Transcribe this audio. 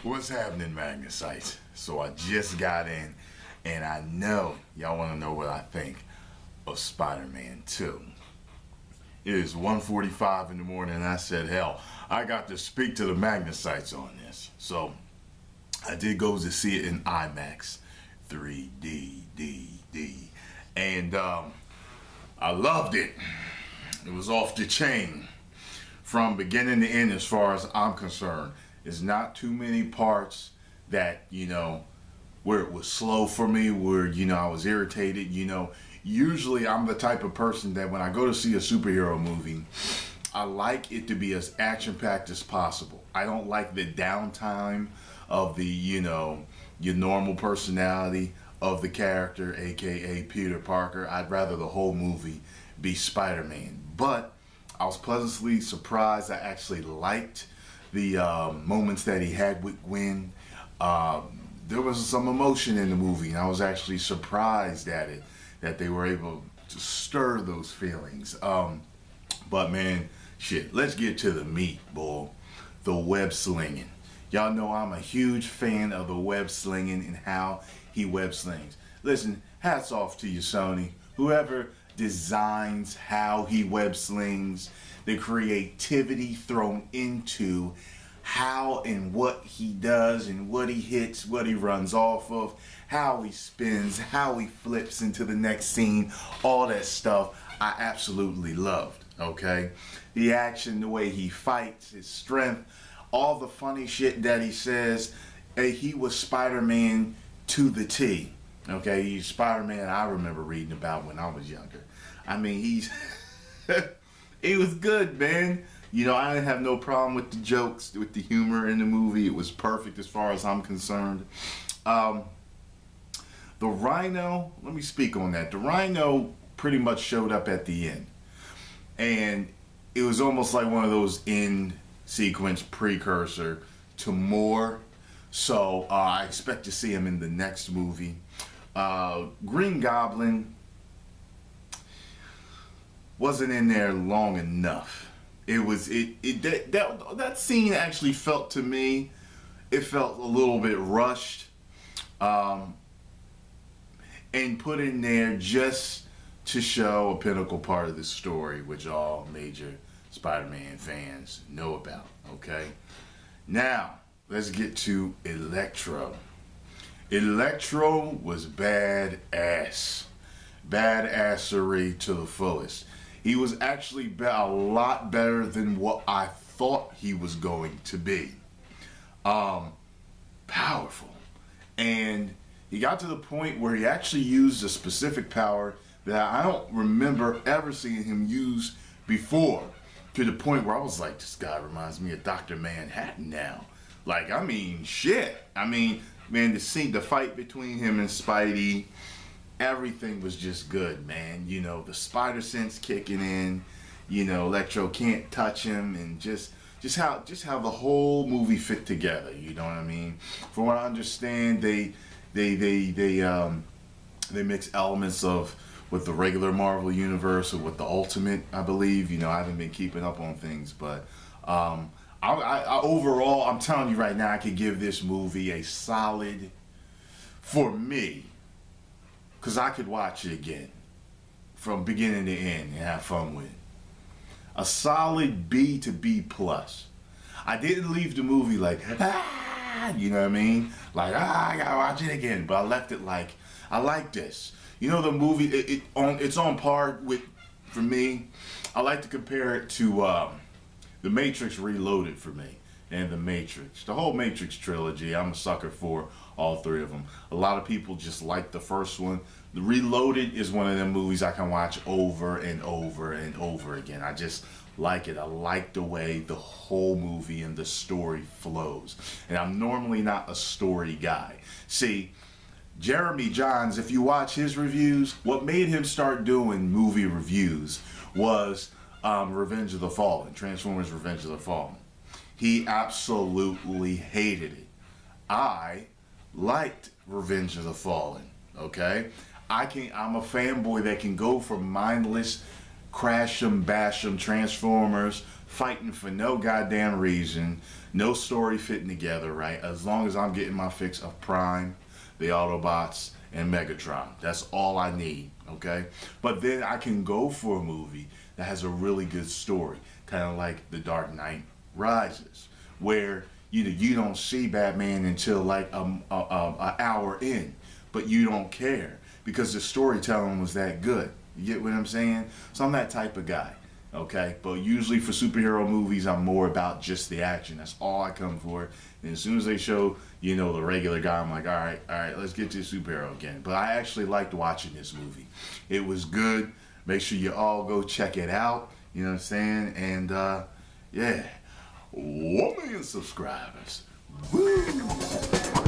What's happening, Magnus? So I just got in, and I know y'all want to know what I think of Spider-Man 2. It is 1:45 in the morning, and I said, hell, I got to speak to the Magnusites on this. So I did go to see it in IMAX 3D, and I loved it. It was off the chain from beginning to end, as far as I'm concerned. It's not too many parts that, where it was slow for me, where, I was irritated. Usually I'm the type of person that when I go to see a superhero movie, I like it to be as action-packed as possible. I don't like the downtime of the, your normal personality of the character, aka Peter Parker. I'd rather the whole movie be Spider-Man. But I was pleasantly surprised. I actually liked the moments that he had with Gwen. There was some emotion in the movie, and I was actually surprised at it, that they were able to stir those feelings. But man, shit, let's get to the meat, boy. The web slinging. Y'all know I'm a huge fan of the web slinging and how he web slings. Listen, hats off to you, Sony. Whoever designs how he web slings, the creativity thrown into how and what he does and what he hits, what he runs off of, how he spins, how he flips into the next scene, all that stuff I absolutely loved, okay? The action, the way he fights, his strength, all the funny shit that he says. Hey, he was Spider-Man to the T, okay? He's Spider-Man I remember reading about when I was younger. I mean, he's... It was good, man. I didn't have no problem with the jokes, with the humor in the movie. It was perfect as far as I'm concerned. The Rhino, let me speak on that. The Rhino pretty much showed up at the end. And it was almost like one of those in-sequence precursor to more. So I expect to see him in the next movie. Green Goblin wasn't in there long enough. That scene actually felt, to me, it felt a little bit rushed, and put in there just to show a pinnacle part of the story, which all major Spider-Man fans know about, okay? Now, let's get to Electro. Electro was badass. Badassery to the fullest. He was actually a lot better than what I thought he was going to be. Powerful. And he got to the point where he actually used a specific power that I don't remember ever seeing him use before. To the point where I was like, this guy reminds me of Dr. Manhattan now. Like, I mean, shit. I mean, man, the fight between him and Spidey, everything was just good, man. The spider sense kicking in. Electro can't touch him, and just how the whole movie fit together. You know what I mean? From what I understand, they mix elements of with the regular Marvel universe or with the Ultimate, I believe. I haven't been keeping up on things, but I overall, I'm telling you right now, I could give this movie a solid, for me, because I could watch it again from beginning to end and have fun with it, a solid B to B plus. I didn't leave the movie like, you know what I mean? Like, I gotta watch it again. But I left it like, I like this. The movie, it's on par with, for me, I like to compare it to The Matrix Reloaded for me. And The Matrix. The whole Matrix trilogy, I'm a sucker for all three of them. A lot of people just like the first one. The Reloaded is one of them movies I can watch over and over and over again. I just like it. I like the way the whole movie and the story flows. And I'm normally not a story guy. See, Jeremy Jahns, if you watch his reviews, what made him start doing movie reviews was Revenge of the Fallen, Transformers Revenge of the Fallen. He absolutely hated it. I liked Revenge of the Fallen, okay? I'm a fanboy that can go for mindless crash 'em, bash 'em, Transformers, fighting for no goddamn reason, no story fitting together, right? As long as I'm getting my fix of Prime, the Autobots, and Megatron. That's all I need, okay? But then I can go for a movie that has a really good story, kind of like The Dark Knight Rises, where you don't see Batman until like an hour in, but you don't care because the storytelling was that good. You get what I'm saying? So I'm that type of guy, okay? But usually for superhero movies, I'm more about just the action. That's all I come for. And as soon as they show, the regular guy, I'm like, all right, let's get to superhero again. But I actually liked watching this movie. It was good. Make sure you all go check it out. You know what I'm saying? And yeah, 1 million subscribers. Woo!